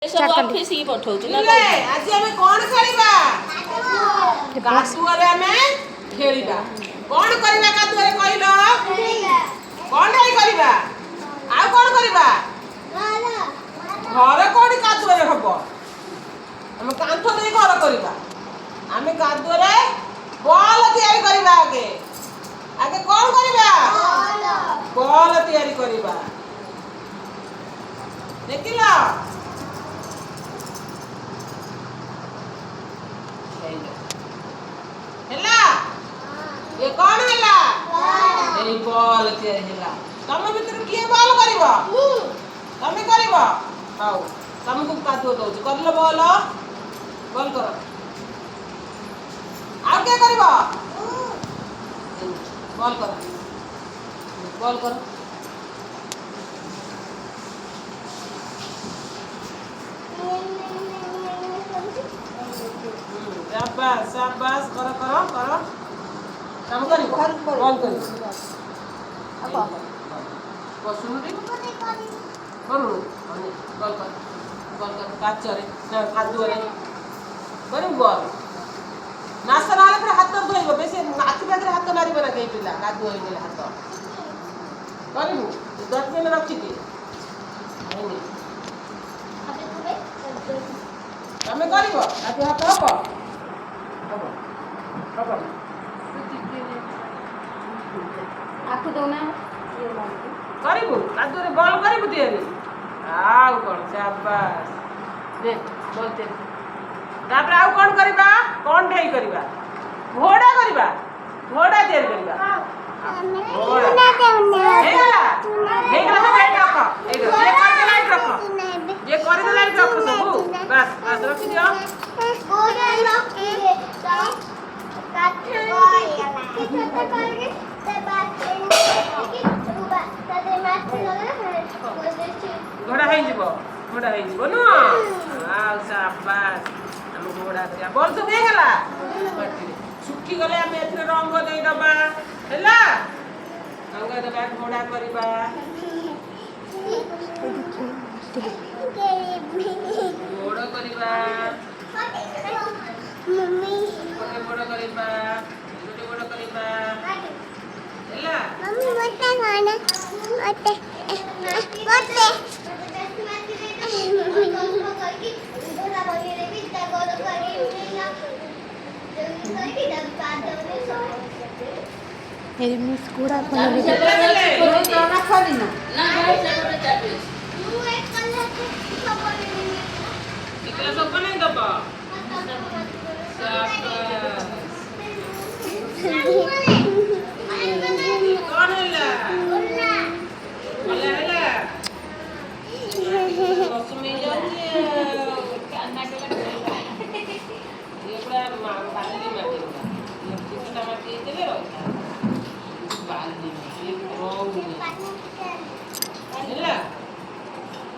सब ऑफिस ही पठाउछु ना आज हमें कोन खेलिबा कादुआरे हमें खेलिबा कोन करिबा कादुआरे कहिलो कोन है करिबा आ कोन करिबा घर कोन कादुआरे हबो हम कांथो देई घर करिबा हमें कादुआरे बॉल तैयारी करिबा आगे आगे कोन करिबा बॉल तैयारी करिबा देखिला ହେଲା ଏ କଣ ହେଲା ଏଇ ବଲ୍ ତିଆରି ହେଲା ତମ ଭିତରୁ କିଏ ବଲ୍ କରିବ ତମେ କରିବ ହଉ ତମକୁ କାଦୁଅ ଦଉଛି କରିଲ ବଲ୍ ବଲ୍ କର ଆଉ କିଏ କରିବ ବଲ୍ କର ବଲ୍ କର शाबाश शाबाश करो करो करो काम करी बॉल करी अब बस सुन रे करू बॉल कर काचरे ना कादुरे करू बॉल नास्ता नाले फिर हाथ धोइबो बेसी आखि पाखरे हाथ मारिबो ना केई पिला कादु होई गेले हाथ करू डस्टबिन रखी दे आइनी तमे करिवो आती हाथ हबो आखु दउना करिबु कादुरे बॉल करिबु तियारी आउ कोन शाबाश दे बॉल ते तापर आउ कोन करिबा कोन ढेई करिबा घोड़ा करिबा घोड़ा तियारी करिबा हेला हेला तो लाइट रख ये कर दे लाइट रख ये कर दे लाइट रख सब बस बस रख दियो घोड़ा रख दे काट कोई छोटा करके ते बात कि बुबा तदे माछ लगे घोड़ा है जीवो नो आ शाबाश हम घोड़ा दिया बॉल तो हे गला सुखी गले हम एथरे रंग देई दबा हैला रंग दबा घोड़ा करबा घोड़ा करबा मम्मी घोड़ा करबा छोटे घोड़ा करबा हैला मम्मी मोटा खाना ओटे ओटे मिस कोड़ा पन ना खाली ना इकला सब बने दबा कौन हैला हैला हैला मौसमी जाती काना के लग ये बड़ा बाली माटी ये कितना माटी चले रहता बाली ये रोंग हैला